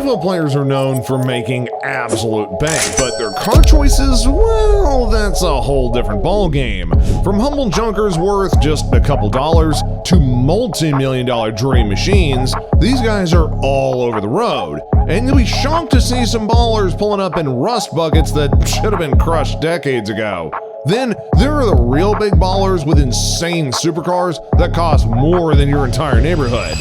NFL players are known for making absolute bank, but their car choices, well, that's a whole different ballgame. From humble junkers worth just a couple dollars to multi-million-dollar dream machines, these guys are all over the road. And you'll be shocked to see some ballers pulling up in rust buckets that should have been crushed decades ago. Then there are the real big ballers with insane supercars that cost more than your entire neighborhood.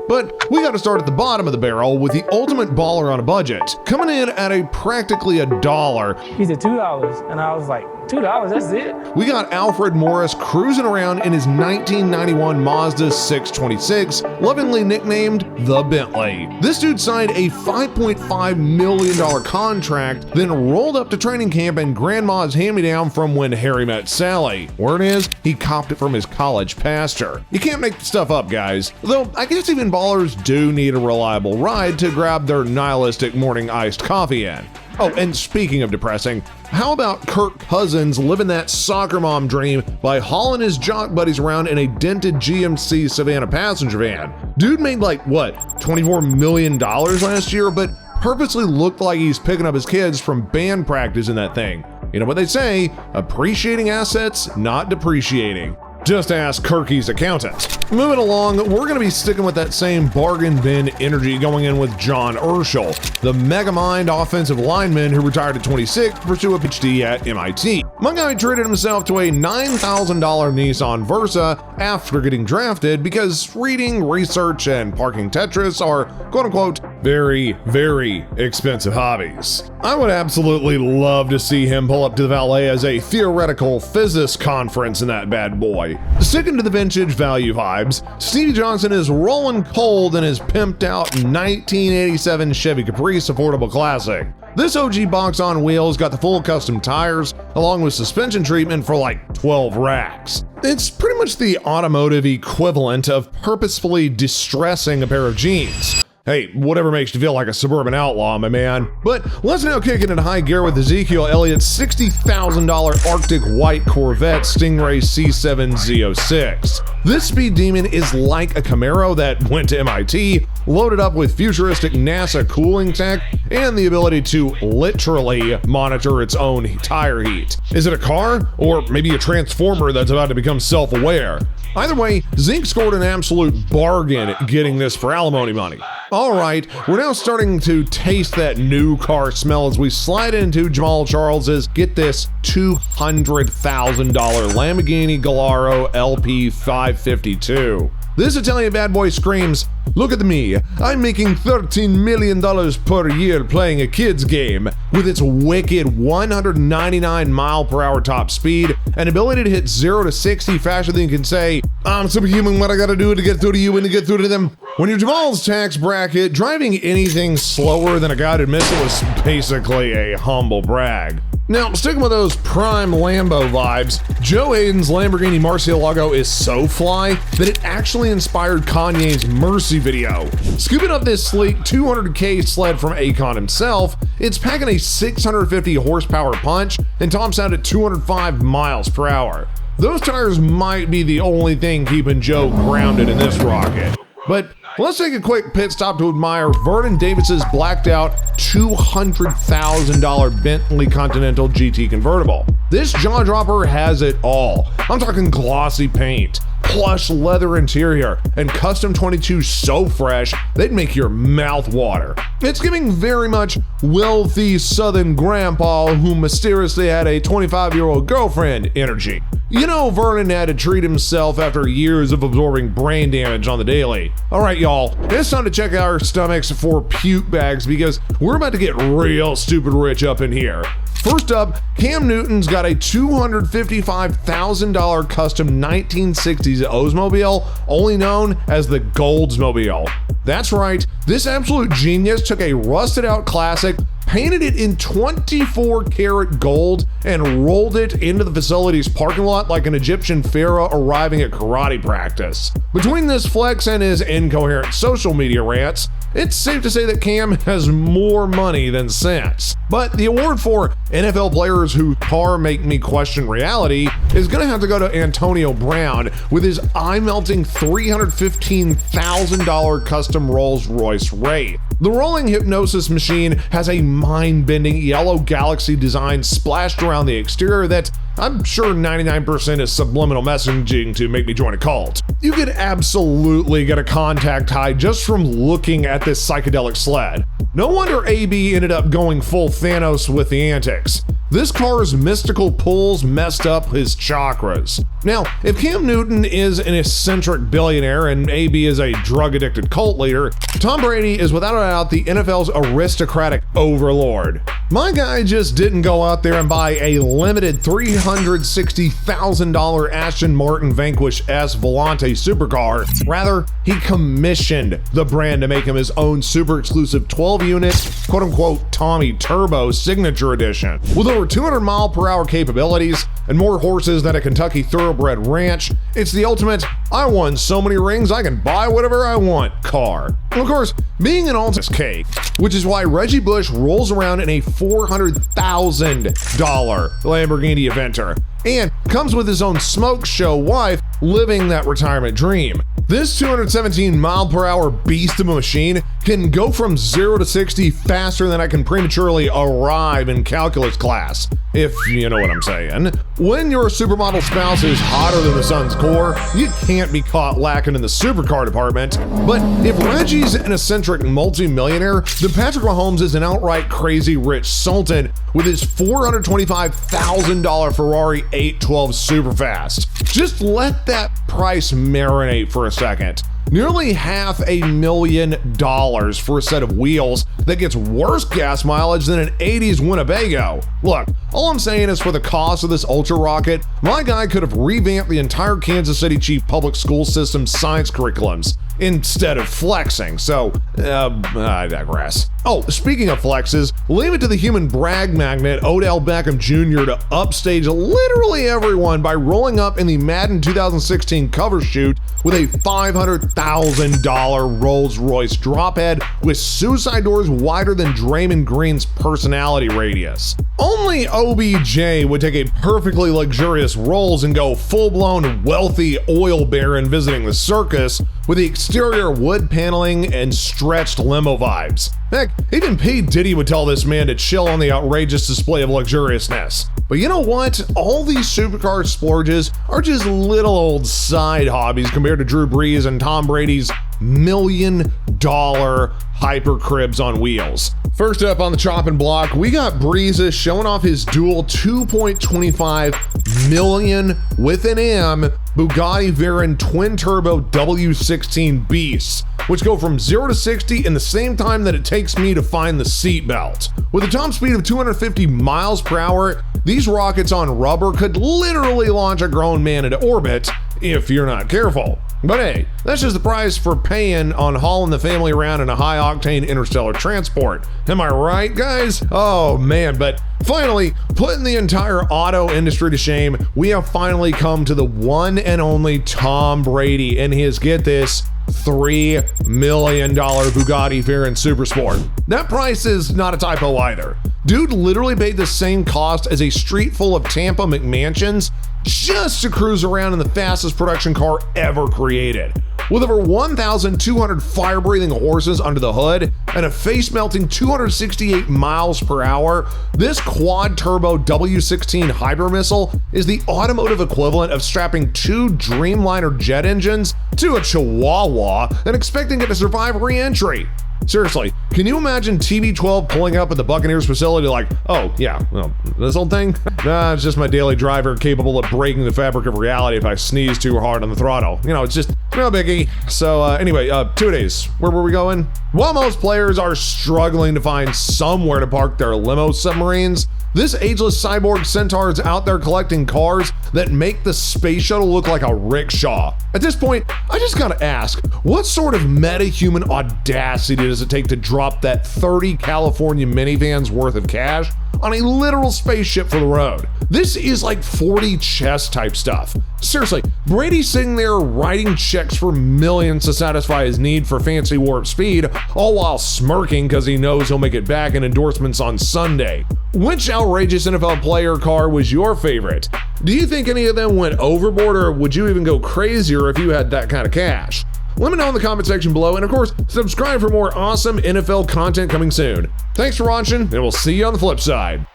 But we gotta start at the bottom of the barrel with the ultimate baller on a budget, coming in at practically $1. He said $2, and I was like, $2, that's it? We got Alfred Morris cruising around in his 1991 Mazda 626, lovingly nicknamed the Bentley. This dude signed a $5.5 million contract, then rolled up to training camp in Grandma's hand-me-down from When Harry Met Sally. Word is, he copped it from his college pastor. You can't make stuff up, guys. Though, I guess even ballers do need a reliable ride to grab their nihilistic morning iced coffee in. Oh, and speaking of depressing, how about Kirk Cousins living that soccer mom dream by hauling his jock buddies around in a dented GMC Savannah passenger van? Dude made like, what, $24 million last year, but purposely looked like he's picking up his kids from band practice in that thing. You know what they say, appreciating assets, not depreciating. Just ask Kirky's accountant. Moving along, we're going to be sticking with that same bargain bin energy going in with John Urschel, the mega-mind offensive lineman who retired at 26 to pursue a PhD at MIT. My guy treated himself to a $9,000 Nissan Versa after getting drafted because reading, research, and parking Tetris are quote-unquote very, very expensive hobbies. I would absolutely love to see him pull up to the valet as a theoretical physics conference in that bad boy. Sticking to the vintage value vibes, Stevie Johnson is rolling cold in his pimped out 1987 Chevy Caprice Affordable Classic. This OG box on wheels got the full custom tires along with suspension treatment for like 12 racks. It's pretty much the automotive equivalent of purposefully distressing a pair of jeans. Hey, whatever makes you feel like a suburban outlaw, my man. But let's now kick it into high gear with Ezekiel Elliott's $60,000 Arctic White Corvette Stingray C7 Z06. This speed demon is like a Camaro that went to MIT, loaded up with futuristic NASA cooling tech, and the ability to literally monitor its own tire heat. Is it a car? Or maybe a transformer that's about to become self-aware? Either way, Zink scored an absolute bargain getting this for alimony money. Alright, we're now starting to taste that new car smell as we slide into Jamal Charles's, get this, $200,000 Lamborghini Gallardo LP 552. This Italian bad boy screams, "Look at me, I'm making $13 million per year playing a kid's game." With its wicked 199 mile per hour top speed and ability to hit 0 to 60 faster than you can say, "I'm superhuman, what I gotta do to get through to you and to get through to them." When you're Jamal's tax bracket, driving anything slower than a guided missile is basically a humble brag. Now, sticking with those prime Lambo vibes, Joe Hayden's Lamborghini Murcielago is so fly that it actually inspired Kanye's Mercy video. Scooping up this sleek 200K sled from Akon himself, it's packing a 650 horsepower punch and tops out at 205 miles per hour. Those tires might be the only thing keeping Joe grounded in this rocket. But let's take a quick pit stop to admire Vernon Davis's blacked out $200,000 Bentley Continental GT convertible. This jaw dropper has it all. I'm talking glossy paint, plush leather interior, and custom 22 so fresh they'd make your mouth water. It's giving very much wealthy southern grandpa who mysteriously had a 25-year-old girlfriend energy. You know Vernon had to treat himself after years of absorbing brain damage on the daily. Alright y'all, it's time to check our stomachs for puke bags because we're about to get real stupid rich up in here. First up, Cam Newton's got a $255,000 custom 1960s Oldsmobile, only known as the Goldsmobile. That's right, this absolute genius took a rusted out classic, painted it in 24 karat gold, and rolled it into the facility's parking lot like an Egyptian pharaoh arriving at karate practice. Between this flex and his incoherent social media rants, it's safe to say that Cam has more money than sense. But the award for NFL players whose car make me question reality is going to have to go to Antonio Brown with his eye-melting $315,000 custom Rolls-Royce Wraith. The rolling hypnosis machine has a mind-bending yellow galaxy design splashed around the exterior that I'm sure 99% is subliminal messaging to make me join a cult. You could absolutely get a contact high just from looking at this psychedelic sled. No wonder AB ended up going full Thanos with the antics. This car's mystical pulls messed up his chakras. Now, if Cam Newton is an eccentric billionaire and AB is a drug-addicted cult leader, Tom Brady is without a doubt the NFL's aristocratic overlord. My guy just didn't go out there and buy a limited $360,000 Aston Martin Vanquish S Volante supercar. Rather, he commissioned the brand to make him his own super exclusive 12-unit, quote-unquote Tommy Turbo Signature Edition. With over 200 mile per hour capabilities and more horses than a Kentucky thoroughbred ranch, it's the ultimate I won so many rings I can buy whatever I want car. And of course, being an ultimate cake, which is why Reggie Bush rolls around in a $400,000 Lamborghini Aventador and comes with his own smoke show wife living that retirement dream. This 217 mile per hour beast of a machine can go from 0 to 60 faster than I can prematurely arrive in calculus class, if you know what I'm saying. When your supermodel spouse is hotter than the sun's core, you can't be caught lacking in the supercar department. But if Reggie's an eccentric multi-millionaire, then Patrick Mahomes is an outright crazy rich sultan with his $425,000 Ferrari 812 Superfast. Just let that price marinate for a second. Nearly $500,000 for a set of wheels that gets worse gas mileage than an 80s Winnebago. Look, all I'm saying is for the cost of this ultra rocket, my guy could have revamped the entire Kansas City Chief public school system's science curriculums instead of flexing, so I digress. Oh, speaking of flexes, leave it to the human brag magnet Odell Beckham Jr. to upstage literally everyone by rolling up in the Madden 2016 cover shoot with a $500,000 Rolls-Royce drophead with suicide doors wider than Draymond Green's personality radius. Only OBJ would take a perfectly luxurious Rolls and go full-blown wealthy oil baron visiting the circus with the exterior wood paneling and stretched limo vibes. Heck, even P. Diddy would tell this man to chill on the outrageous display of luxuriousness. But you know what? All these supercar splurges are just little old side hobbies compared to Drew Brees and Tom Brady's $1 million hyper cribs on wheels. First up on the chopping block, we got Breeza showing off his dual 2.25 million with an M Bugatti Veyron twin turbo W16 beasts, which go from 0 to 60 in the same time that it takes me to find the seatbelt. With a top speed of 250 miles per hour, these rockets on rubber could literally launch a grown man into orbit if you're not careful. But hey, that's just the price for paying on hauling the family around in a high-octane interstellar transport. Am I right, guys? Oh man, but finally, putting the entire auto industry to shame, we have finally come to the one and only Tom Brady and his, get this, $3 million Bugatti Veyron Supersport. That price is not a typo either. Dude literally paid the same cost as a street full of Tampa McMansions just to cruise around in the fastest production car ever created. With over 1,200 fire-breathing horses under the hood and a face-melting 268 miles per hour, this quad-turbo W16 hyper missile is the automotive equivalent of strapping two Dreamliner jet engines to a Chihuahua and expecting it to survive re-entry. Seriously, can you imagine TB12 pulling up at the Buccaneers facility like, oh yeah, well, this old thing? Nah, it's just my daily driver capable of breaking the fabric of reality if I sneeze too hard on the throttle. You know, it's just no biggie. So anyway, 2 days. Where were we going? While most players are struggling to find somewhere to park their limo submarines, this ageless cyborg centaur is out there collecting cars that make the space shuttle look like a rickshaw. At this point, I just gotta ask, what sort of meta-human audacity does it take to drop that 30 California minivans worth of cash on a literal spaceship for the road. This is like 40 chess type stuff. Seriously, Brady's sitting there writing checks for millions to satisfy his need for fancy warp speed, all while smirking because he knows he'll make it back in endorsements on Sunday. Which outrageous NFL player car was your favorite? Do you think any of them went overboard, or would you even go crazier if you had that kind of cash? Let me know in the comment section below, and of course, subscribe for more awesome NFL content coming soon. Thanks for watching, and we'll see you on the flip side.